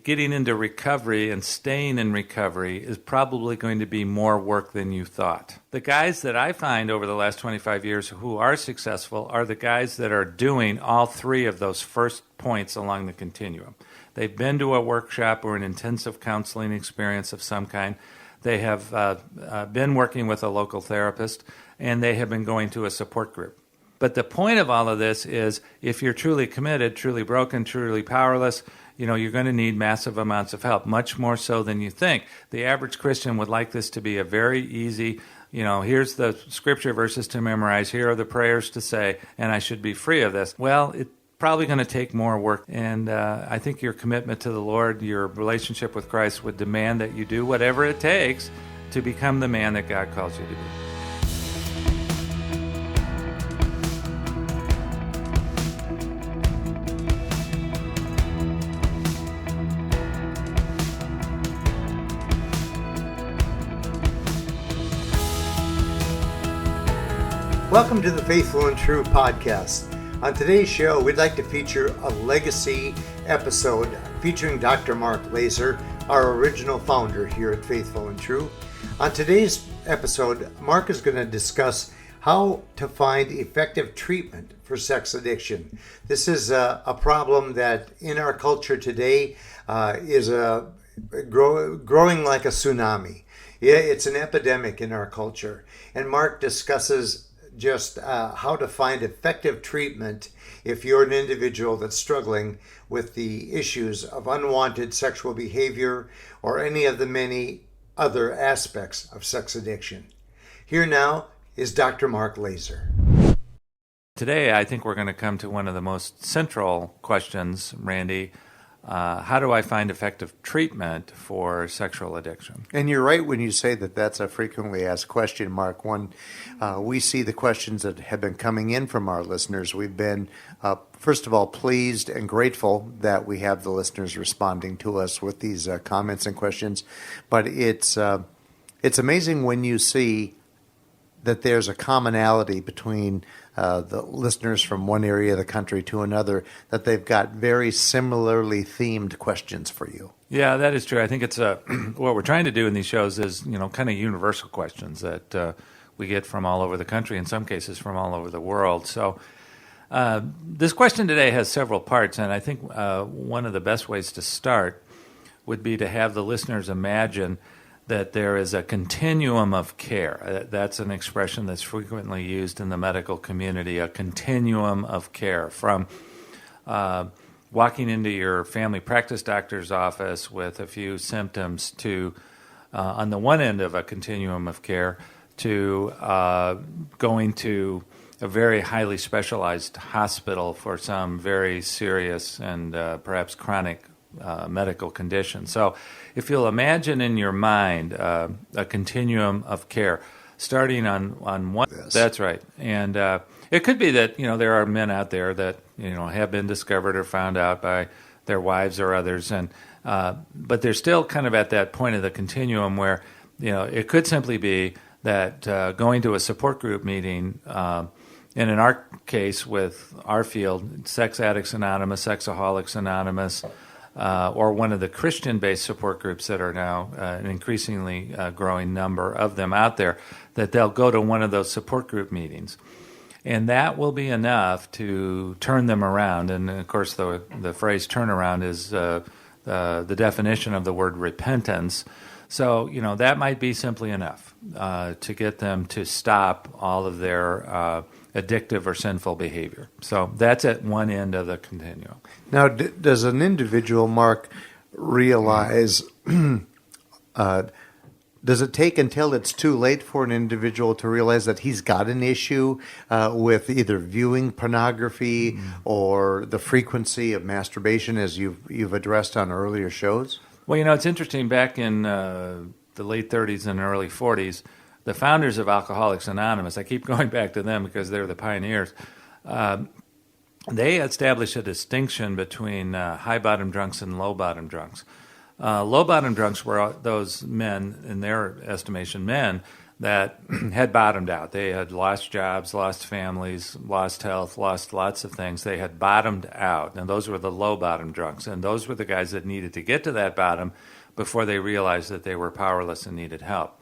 getting into recovery and staying in recovery is probably going to be more work than you thought. The guys that I find over the last 25 years who are successful are the guys that are doing all three of those first points along the continuum. They've been to a workshop or an intensive counseling experience of some kind. They have been working with a local therapist, and they have been going to a support group. But the point of all of this is if you're truly committed, truly broken, truly powerless, you're going to need massive amounts of help, much more so than you think. The average Christian would like this to be a very easy, here's the scripture verses to memorize, here are the prayers to say, and I should be free of this. Well, it's probably going to take more work, and I think your commitment to the Lord, your relationship with Christ would demand that you do whatever it takes to become the man that God calls you to be. Welcome to the Faithful and True podcast. On today's show, we'd like to feature a legacy episode featuring Dr. Mark Laaser, our original founder here at Faithful and True. On today's episode, Mark is going to discuss how to find effective treatment for sex addiction. This is a problem that in our culture today is growing like a tsunami. It's an epidemic in our culture. And Mark discusses just how to find effective treatment if you're an individual that's struggling with the issues of unwanted sexual behavior or any of the many other aspects of sex addiction. Here now is Dr. Mark Laaser. Today, I think we're going to come to one of the most central questions, Randy. How do I find effective treatment for sexual addiction? And you're right when you say that that's a frequently asked question, Mark. One, we see the questions that have been coming in from our listeners. We've been, first of all, pleased and grateful that we have the listeners responding to us with these comments and questions. But it's amazing when you see that there's a commonality between the listeners from one area of the country to another, that they've got very similarly themed questions for you. Yeah, that is true. I think it's what we're trying to do in these shows is, kind of universal questions that we get from all over the country, in some cases from all over the world. So this question today has several parts, and I think one of the best ways to start would be to have the listeners imagine that there is a continuum of care. That's an expression that's frequently used in the medical community, a continuum of care, from walking into your family practice doctor's office with a few symptoms to, on the one end of a continuum of care, to going to a very highly specialized hospital for some very serious and perhaps chronic medical condition. So if you'll imagine in your mind a continuum of care starting on one, yes. That's right. And it could be that, there are men out there that, have been discovered or found out by their wives or others. And but they're still kind of at that point of the continuum where, it could simply be that going to a support group meeting, and in our case with our field, Sex Addicts Anonymous, Sexaholics Anonymous, or one of the Christian-based support groups that are now an increasingly growing number of them out there, that they'll go to one of those support group meetings. And that will be enough to turn them around. And, of course, the phrase turnaround is the definition of the word repentance. So, that might be simply enough to get them to stop all of their addictive or sinful behavior. So that's at one end of the continuum. Now, does an individual, Mark, realize, does it take until it's too late for an individual to realize that he's got an issue with either viewing pornography or the frequency of masturbation, as you've addressed on earlier shows? Well, it's interesting. Back in the late 30s and early 40s, the founders of Alcoholics Anonymous, I keep going back to them because they're the pioneers, they established a distinction between high-bottom drunks and low-bottom drunks. Low-bottom drunks were those men, in their estimation, men, that had bottomed out. They had lost jobs, lost families, lost health, lost lots of things. They had bottomed out, and those were the low bottom drunks. And those were the guys that needed to get to that bottom before they realized that they were powerless and needed help.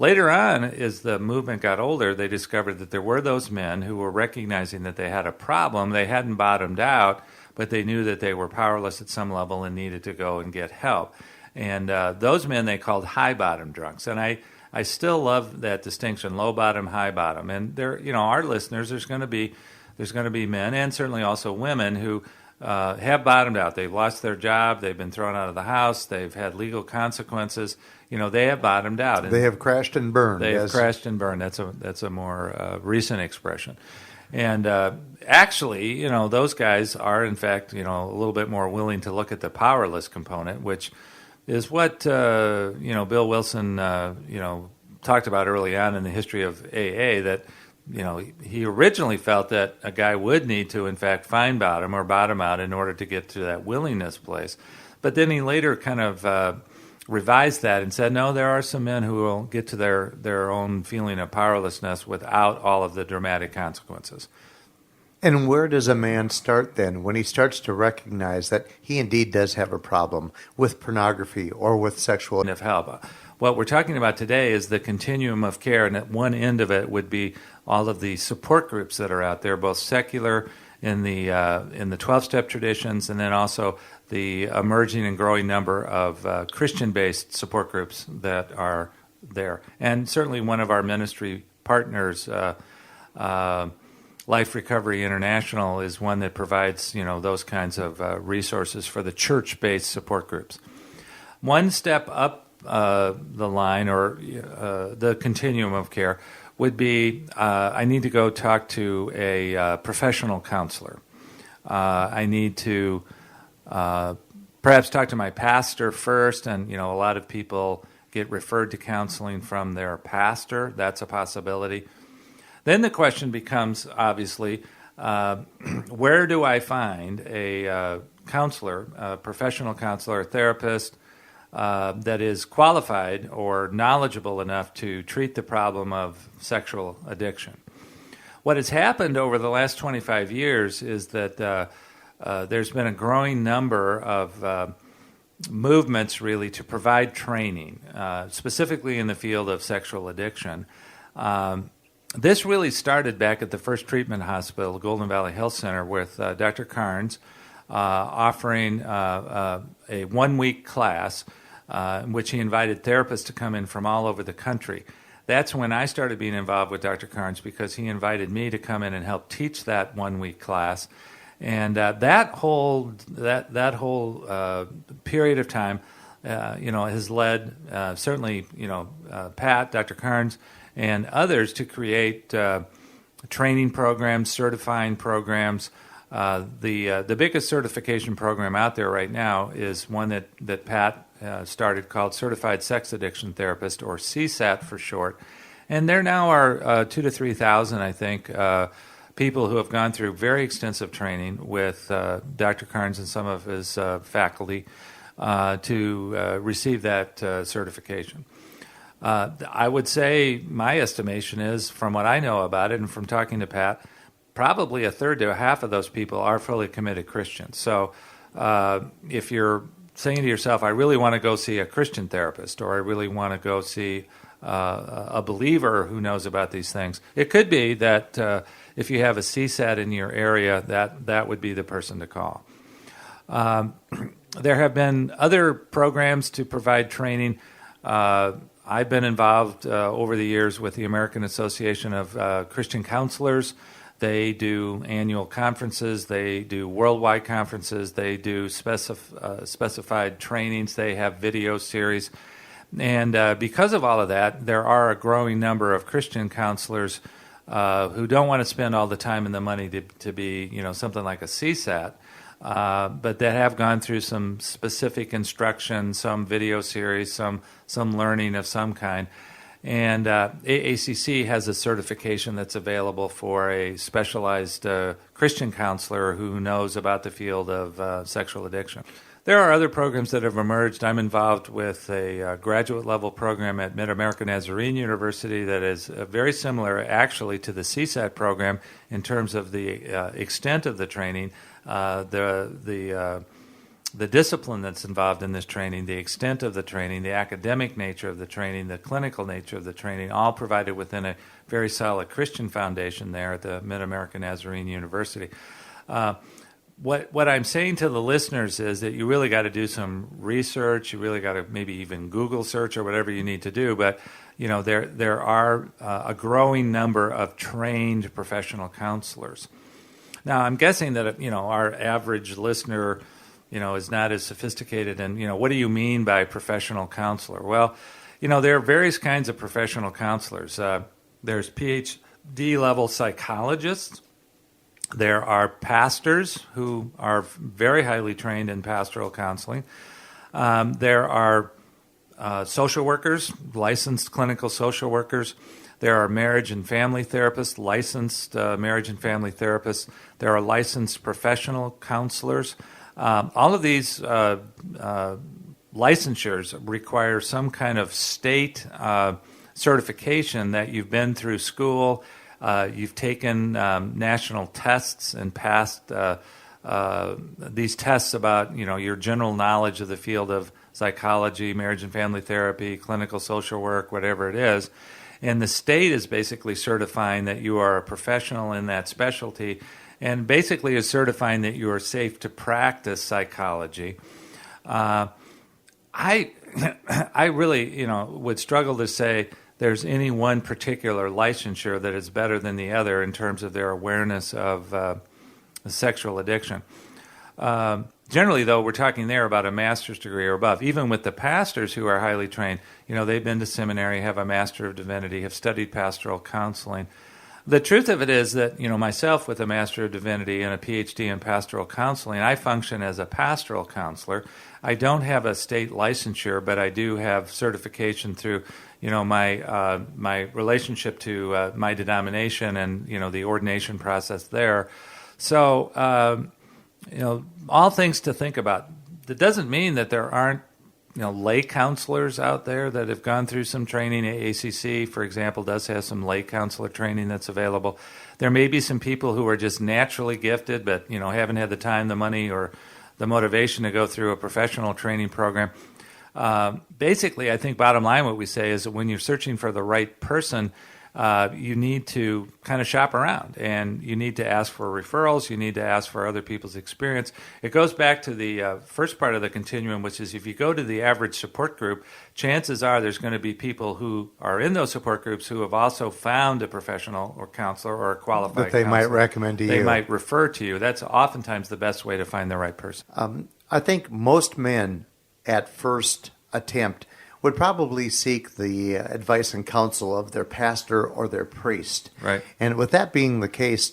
Later on, as the movement got older, they discovered that there were those men who were recognizing that they had a problem. They hadn't bottomed out, but they knew that they were powerless at some level and needed to go and get help. And those men they called high bottom drunks. And I still love that distinction, low bottom, high bottom. And there, our listeners, there's going to be men and certainly also women who have bottomed out. They've lost their job. They've been thrown out of the house. They've had legal consequences. They have bottomed out. They have crashed and burned. They have crashed and burned. That's a more recent expression. And actually, those guys are, in fact, a little bit more willing to look at the powerless component, which is what, Bill Wilson, talked about early on in the history of AA, that, he originally felt that a guy would need to, in fact, find bottom or bottom out in order to get to that willingness place. But then he later kind of revised that and said, no, there are some men who will get to their own feeling of powerlessness without all of the dramatic consequences. And where does a man start then when he starts to recognize that he indeed does have a problem with pornography or with sexual help? What we're talking about today is the continuum of care, and at one end of it would be all of the support groups that are out there, both secular in the 12-step traditions, and then also the emerging and growing number of Christian-based support groups that are there. And certainly one of our ministry partners, Life Recovery International, is one that provides those kinds of resources for the church-based support groups. One step up the line, or the continuum of care, would be I need to go talk to a professional counselor. I need to perhaps talk to my pastor first, and a lot of people get referred to counseling from their pastor. That's a possibility. Then the question becomes, obviously, where do I find a counselor, a professional counselor, a therapist, that is qualified or knowledgeable enough to treat the problem of sexual addiction? What has happened over the last 25 years is that there's been a growing number of movements really to provide training, specifically in the field of sexual addiction. This really started back at the First Treatment Hospital, Golden Valley Health Center, with Dr. Carnes offering a one-week class in which he invited therapists to come in from all over the country. That's when I started being involved with Dr. Carnes, because he invited me to come in and help teach that one-week class. And that whole period of time, has led certainly, Pat, Dr. Carnes, and others to create training programs, certifying programs. The biggest certification program out there right now is one that Pat started, called Certified Sex Addiction Therapist, or CSAT for short. And there now are 2,000 to 3,000, I think, people who have gone through very extensive training with Dr. Carnes and some of his faculty to receive that certification. I would say my estimation is, from what I know about it and from talking to Pat, probably a third to a half of those people are fully committed Christians. So if you're saying to yourself, I really want to go see a Christian therapist, or I really want to go see a believer who knows about these things, it could be that if you have a CSAT in your area, that would be the person to call. There have been other programs to provide training. I've been involved over the years with the American Association of Christian Counselors. They do annual conferences. They do worldwide conferences. They do specified trainings. They have video series. And because of all of that, there are a growing number of Christian counselors who don't want to spend all the time and the money to be, something like a CSAT, but that have gone through some specific instruction, some video series, some learning of some kind. And AACC has a certification that's available for a specialized Christian counselor who knows about the field of sexual addiction. There are other programs that have emerged. I'm involved with a graduate level program at Mid-America Nazarene University that is very similar actually to the CSAT program in terms of the extent of the training, the discipline that's involved in this training, the extent of the training, the academic nature of the training, the clinical nature of the training, all provided within a very solid Christian foundation there at the Mid-America Nazarene University. What I'm saying to the listeners is that you really got to do some research. You really got to maybe even Google search or whatever you need to do. But there are a growing number of trained professional counselors. Now, I'm guessing that our average listener is not as sophisticated. And what do you mean by professional counselor? Well, there are various kinds of professional counselors. There's Ph.D. level psychologists. There are pastors who are very highly trained in pastoral counseling. There are social workers, licensed clinical social workers. There are marriage and family therapists, licensed marriage and family therapists. There are licensed professional counselors. All of these licensures require some kind of state certification that you've been through school. You've taken national tests and passed these tests about your general knowledge of the field of psychology, marriage and family therapy, clinical social work, whatever it is. And the state is basically certifying that you are a professional in that specialty, and basically is certifying that you are safe to practice psychology. I really would struggle to say there's any one particular licensure that is better than the other in terms of their awareness of sexual addiction. Generally, though, we're talking there about a master's degree or above. Even with the pastors who are highly trained, they've been to seminary, have a Master of Divinity, have studied pastoral counseling. The truth of it is that, myself with a Master of Divinity and a Ph.D. in pastoral counseling, I function as a pastoral counselor. I don't have a state licensure, but I do have certification through my relationship to my denomination and the ordination process there. So all things to think about. That doesn't mean that there aren't lay counselors out there that have gone through some training. AACC, for example, does have some lay counselor training that's available. There may be some people who are just naturally gifted, but haven't had the time, the money, or the motivation to go through a professional training program. Basically, I think bottom line what we say is that when you're searching for the right person, you need to kind of shop around, and you need to ask for referrals. You need to ask for other people's experience. It goes back to the first part of the continuum, which is if you go to the average support group, chances are there's going to be people who are in those support groups who have also found a professional or counselor or a qualified that they counselor. might recommend to you. They might refer to you. That's oftentimes the best way to find the right person. I think most men at first attempt would probably seek the advice and counsel of their pastor or their priest. Right. And with that being the case,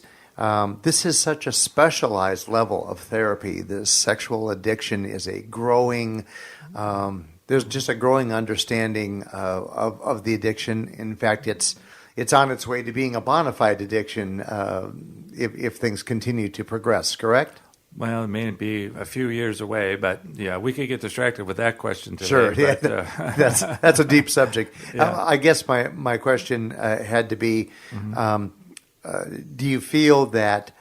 this is such a specialized level of therapy. This sexual addiction is a growing, there's just a growing understanding of the addiction. In fact, it's on its way to being a bona fide addiction if things continue to progress, correct? Well, it may be a few years away, but yeah, we could get distracted with that question today. Sure, but, yeah, that's a deep subject. Yeah. I guess my question had to be, do you feel that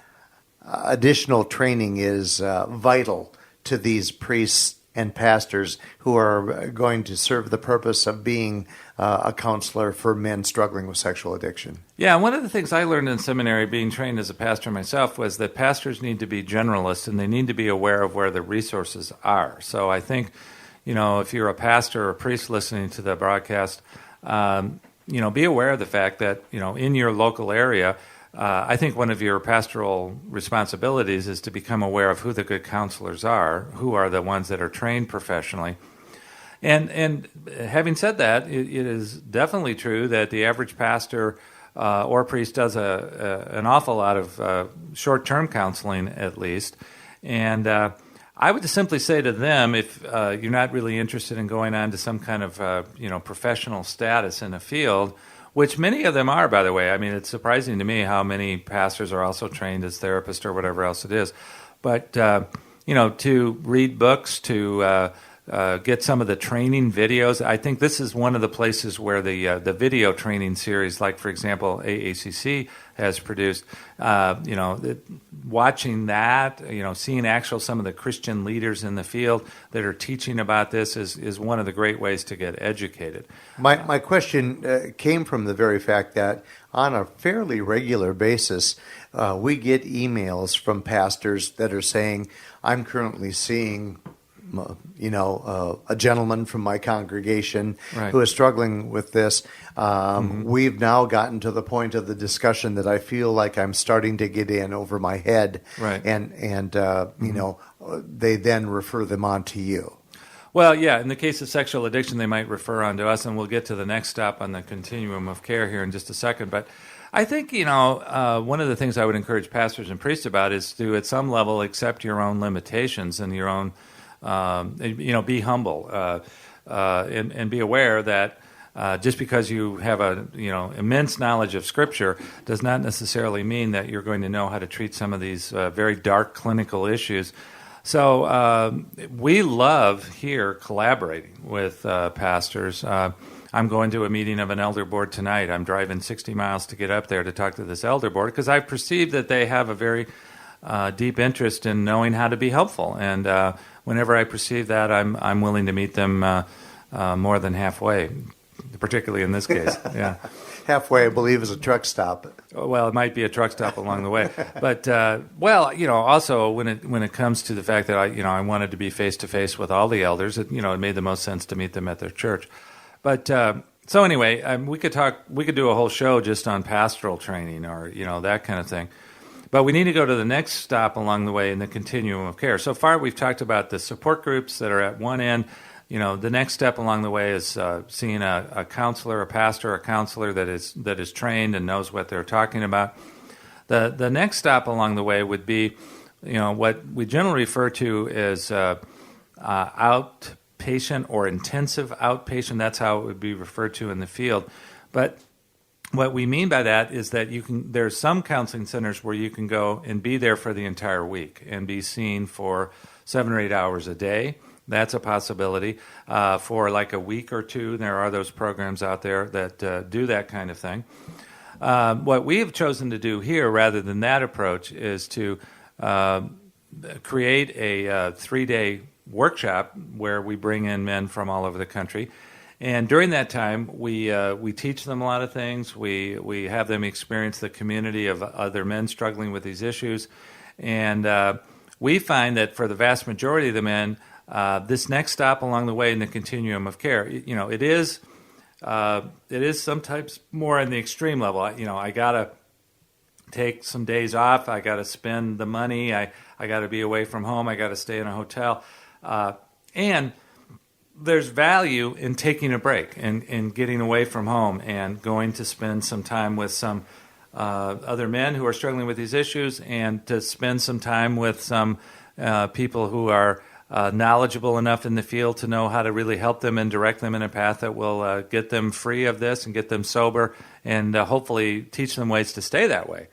additional training is vital to these priests and pastors who are going to serve the purpose of being a counselor for men struggling with sexual addiction? Yeah, one of the things I learned in seminary, being trained as a pastor myself, was that pastors need to be generalists and they need to be aware of where the resources are. So I think, if you're a pastor or a priest listening to the broadcast, be aware of the fact that, in your local area, I think one of your pastoral responsibilities is to become aware of who the good counselors are, who are the ones that are trained professionally. And having said that, it is definitely true that the average pastor or priest does an awful lot of short-term counseling, at least. And I would just simply say to them, if you're not really interested in going on to some kind of professional status in a field, which many of them are, by the way. I mean, it's surprising to me how many pastors are also trained as therapists or whatever else it is. But to read books, to get some of the training videos. I think this is one of the places where the video training series, like for example AACC has produced, watching that, seeing some of the Christian leaders in the field that are teaching about this is one of the great ways to get educated. My question came from the very fact that on a fairly regular basis, we get emails from pastors that are saying, I'm currently seeing a gentleman from my congregation who is struggling with this. We've now gotten to the point of the discussion that I feel like I'm starting to get in over my head, and they then refer them on to you. Well, yeah, in the case of sexual addiction, they might refer on to us, and we'll get to the next stop on the continuum of care here in just a second. But I think, one of the things I would encourage pastors and priests about is to, at some level, accept your own limitations and your own be humble and be aware that just because you have immense knowledge of Scripture does not necessarily mean that you're going to know how to treat some of these very dark clinical issues. So we love here collaborating with pastors. I'm going to a meeting of an elder board tonight. I'm driving 60 miles to get up there to talk to this elder board because I perceive that they have a very deep interest in knowing how to be helpful. And whenever I perceive that, I'm willing to meet them more than halfway, particularly in this case. Yeah, halfway, I believe, is a truck stop. Well, it might be a truck stop along the way, but also when it comes to the fact that I wanted to be face to face with all the elders, it made the most sense to meet them at their church. But so anyway, we could do a whole show just on pastoral training or that kind of thing. But we need to go to the next stop along the way in the continuum of care. So far, we've talked about the support groups that are at one end. The next step along the way is seeing a counselor, a pastor, a counselor that is trained and knows what they're talking about. The next stop along the way would be, what we generally refer to as outpatient or intensive outpatient. That's how it would be referred to in the field. But what we mean by that is that there's some counseling centers where you can go and be there for the entire week and be seen for 7 or 8 hours a day. That's a possibility. For like a week or two, there are those programs out there that do that kind of thing. What we have chosen to do here, rather than that approach, is to create a 3-day workshop where we bring in men from all over the country. And during that time, we teach them a lot of things. We have them experience the community of other men struggling with these issues. And we find that for the vast majority of the men, this next stop along the way in the continuum of care, it is sometimes more on the extreme level. I got to take some days off. I got to spend the money. I got to be away from home. I got to stay in a hotel. And there's value in taking a break and getting away from home and going to spend some time with some other men who are struggling with these issues and to spend some time with some people who are knowledgeable enough in the field to know how to really help them and direct them in a path that will get them free of this and get them sober and hopefully teach them ways to stay that way.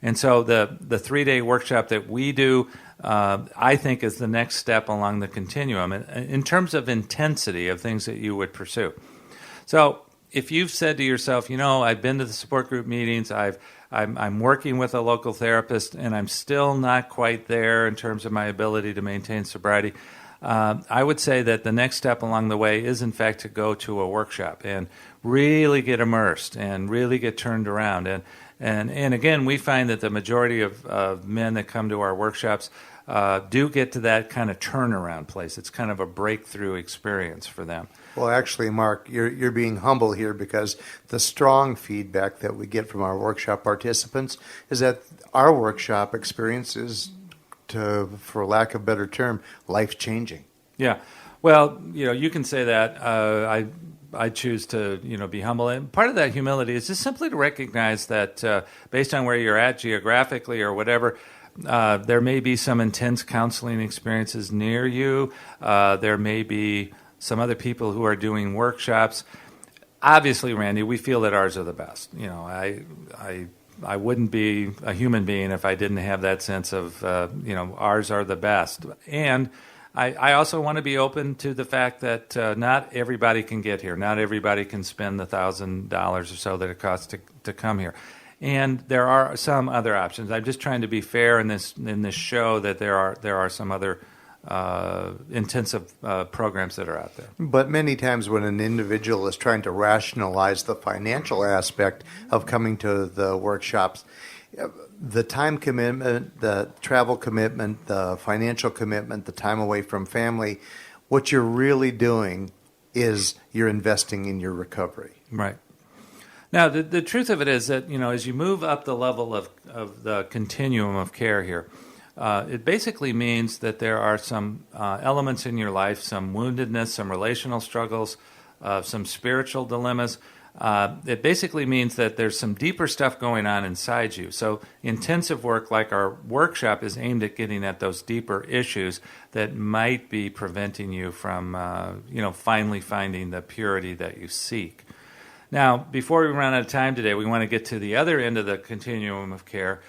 And so the 3-day workshop that we do, I think, is the next step along the continuum in terms of intensity of things that you would pursue. So if you've said to yourself, I've been to the support group meetings, I'm working with a local therapist, and I'm still not quite there in terms of my ability to maintain sobriety, I would say that the next step along the way is, in fact, to go to a workshop and really get immersed and really get turned around. And again, we find that the majority of men that come to our workshops do get to that kind of turnaround place. It's kind of a breakthrough experience for them. Well, actually, Mark, you're being humble here because the strong feedback that we get from our workshop participants is that our workshop experience is, for lack of a better term, life-changing. Yeah. Well, you can say that. I choose to, be humble. And part of that humility is just simply to recognize that based on where you're at geographically or whatever, there may be some intense counseling experiences near you. There may be some other people who are doing workshops. Obviously, Randy, we feel that ours are the best. I I wouldn't be a human being if I didn't have that sense of, ours are the best. And I also want to be open to the fact that not everybody can get here. Not everybody can spend the $1,000 or so that it costs to come here. And there are some other options. I'm just trying to be fair in this show that there are some other intensive programs that are out there. But many times when an individual is trying to rationalize the financial aspect of coming to the workshops, the time commitment, the travel commitment, the financial commitment, the time away from family, what you're really doing is you're investing in your recovery. Right. Now, the truth of it is that, as you move up the level of the continuum of care here, it basically means that there are some elements in your life, some woundedness, some relational struggles, some spiritual dilemmas. It basically means that there's some deeper stuff going on inside you. So intensive work like our workshop is aimed at getting at those deeper issues that might be preventing you from, finally finding the purity that you seek. Now, before we run out of time today, we want to get to the other end of the continuum of care,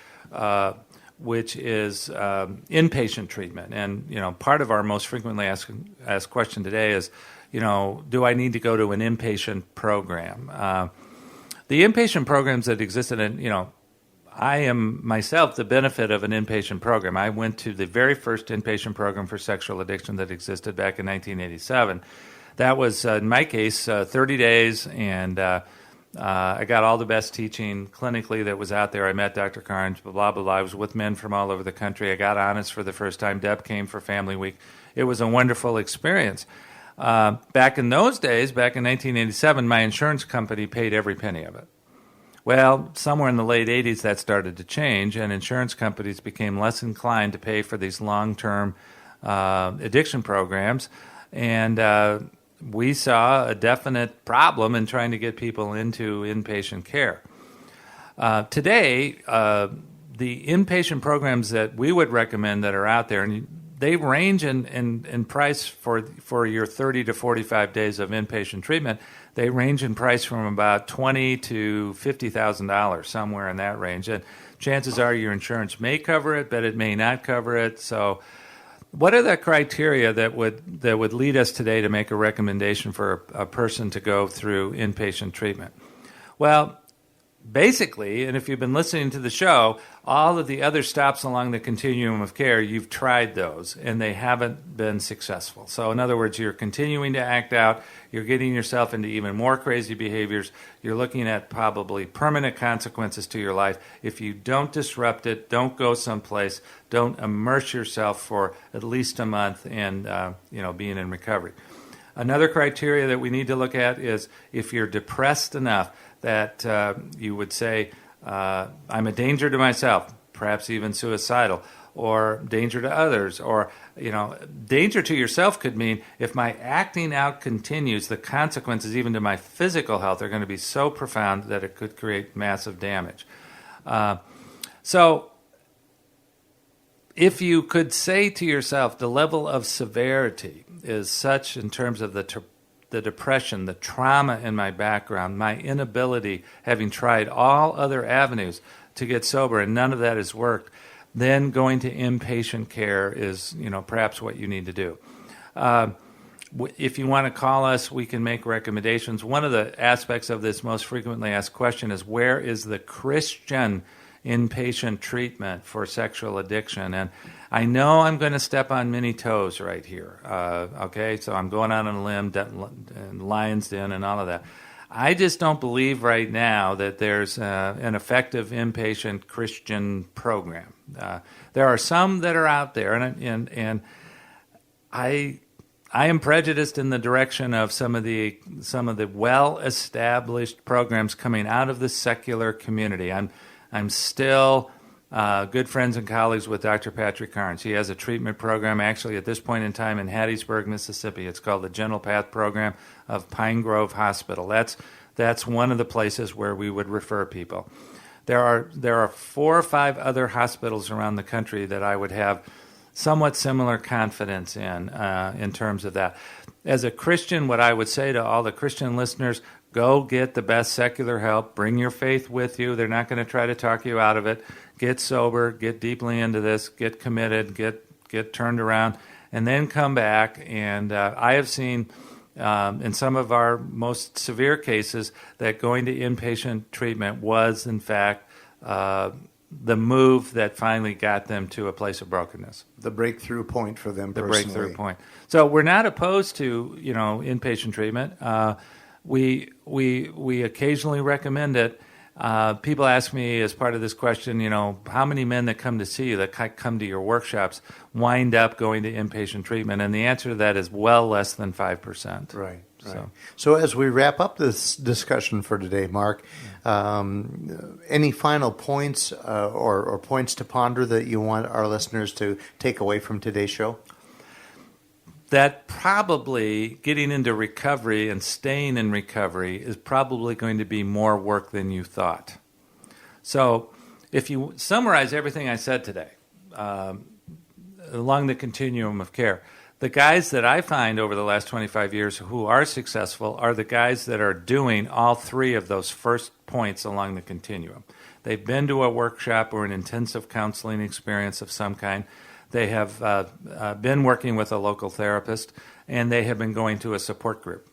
which is inpatient treatment. And, part of our most frequently asked question today is, do I need to go to an inpatient program? The inpatient programs that existed I am myself the benefit of an inpatient program. I went to the very first inpatient program for sexual addiction that existed back in 1987. That was, in my case, 30 days, and I got all the best teaching clinically that was out there. I met Dr. Carnes, blah, blah, blah. I was with men from all over the country. I got honest for the first time. Deb came for Family Week. It was a wonderful experience. Back in those days, back in 1987, my insurance company paid every penny of it. Well, somewhere in the late 80s, that started to change, and insurance companies became less inclined to pay for these long-term addiction programs, and we saw a definite problem in trying to get people into inpatient care. Today, the inpatient programs that we would recommend that are out there, and they range in price for your 30 to 45 days of inpatient treatment. They range in price from about $20,000 to $50,000, somewhere in that range. And chances are your insurance may cover it, but it may not cover it. So what are the criteria that would lead us today to make a recommendation for a person to go through inpatient treatment? Well, basically, and if you've been listening to the show, all of the other stops along the continuum of care, you've tried those, and they haven't been successful. So in other words, you're continuing to act out, you're getting yourself into even more crazy behaviors, you're looking at probably permanent consequences to your life. If you don't disrupt it, don't go someplace, don't immerse yourself for at least a month and being in recovery. Another criteria that we need to look at is if you're depressed enough that you would say, I'm a danger to myself, perhaps even suicidal, or danger to others, or, danger to yourself could mean if my acting out continues, the consequences even to my physical health are going to be so profound that it could create massive damage. So if you could say to yourself, the level of severity is such in terms of the depression, the trauma in my background, my inability, having tried all other avenues to get sober, and none of that has worked, then going to inpatient care is, perhaps what you need to do. If you want to call us, we can make recommendations. One of the aspects of this most frequently asked question is, where is the Christian inpatient treatment for sexual addiction? And I know I'm going to step on many toes right here, okay? So I'm going out on a limb, and Lion's Den and all of that. I just don't believe right now that there's an effective inpatient Christian program. There are some that are out there, and I am prejudiced in the direction of some of the well-established programs coming out of the secular community. I'm still good friends and colleagues with Dr. Patrick Carnes. He has a treatment program actually at this point in time in Hattiesburg, Mississippi. It's called the Gentle Path Program of Pine Grove Hospital. That's one of the places where we would refer people. There are 4 or 5 other hospitals around the country that I would have somewhat similar confidence in terms of that. As a Christian, what I would say to all the Christian listeners, Go get the best secular help. Bring your faith with you. They're not going to try to talk you out of it. Get sober. Get deeply into this. Get committed. Get turned around. And then come back. And I have seen in some of our most severe cases that going to inpatient treatment was, in fact, the move that finally got them to a place of brokenness. The breakthrough point for them personally. The breakthrough point. So we're not opposed to, inpatient treatment. We occasionally recommend it. People ask me as part of this question, how many men that come to see you, that come to your workshops, wind up going to inpatient treatment? And the answer to that is well less than 5%. Right. So as we wrap up this discussion for today, Mark, any final points or points to ponder that you want our listeners to take away from today's show? That probably getting into recovery and staying in recovery is probably going to be more work than you thought. So if you summarize everything I said today along the continuum of care, the guys that I find over the last 25 years who are successful are the guys that are doing all three of those first points along the continuum. They've been to a workshop or an intensive counseling experience of some kind. They have been working with a local therapist, and they have been going to a support group.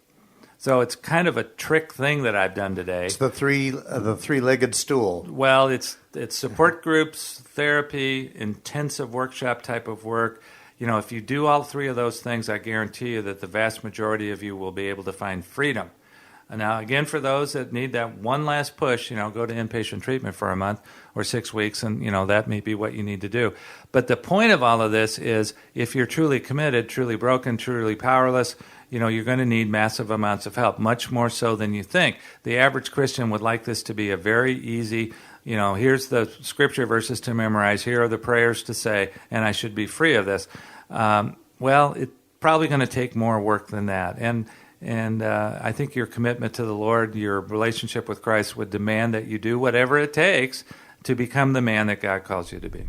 So it's kind of a trick thing that I've done today. It's the three-legged stool. Well, it's support groups, therapy, intensive workshop type of work. If you do all three of those things, I guarantee you that the vast majority of you will be able to find freedom. Now, again, for those that need that one last push, go to inpatient treatment for a month or 6 weeks, and, that may be what you need to do. But the point of all of this is if you're truly committed, truly broken, truly powerless, you're going to need massive amounts of help, much more so than you think. The average Christian would like this to be a very easy, here's the scripture verses to memorize, here are the prayers to say, and I should be free of this. Well, it's probably going to take more work than that. And I think your commitment to the Lord, your relationship with Christ would demand that you do whatever it takes to become the man that God calls you to be.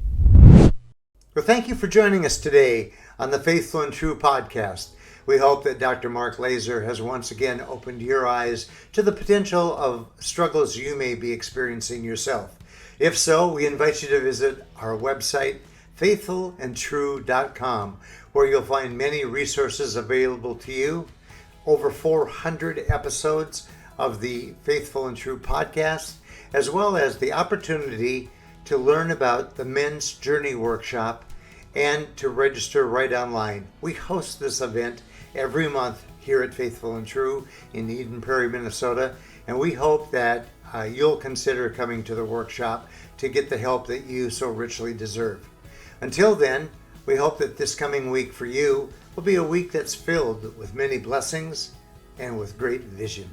Well, thank you for joining us today on the Faithful and True podcast. We hope that Dr. Mark Laaser has once again opened your eyes to the potential of struggles you may be experiencing yourself. If so, we invite you to visit our website, faithfulandtrue.com, where you'll find many resources available to you, over 400 episodes of the Faithful and True podcast, as well as the opportunity to learn about the Men's Journey Workshop and to register right online. We host this event every month here at Faithful and True in Eden Prairie, Minnesota, and we hope that you'll consider coming to the workshop to get the help that you so richly deserve. Until then, we hope that this coming week for you will be a week that's filled with many blessings and with great vision.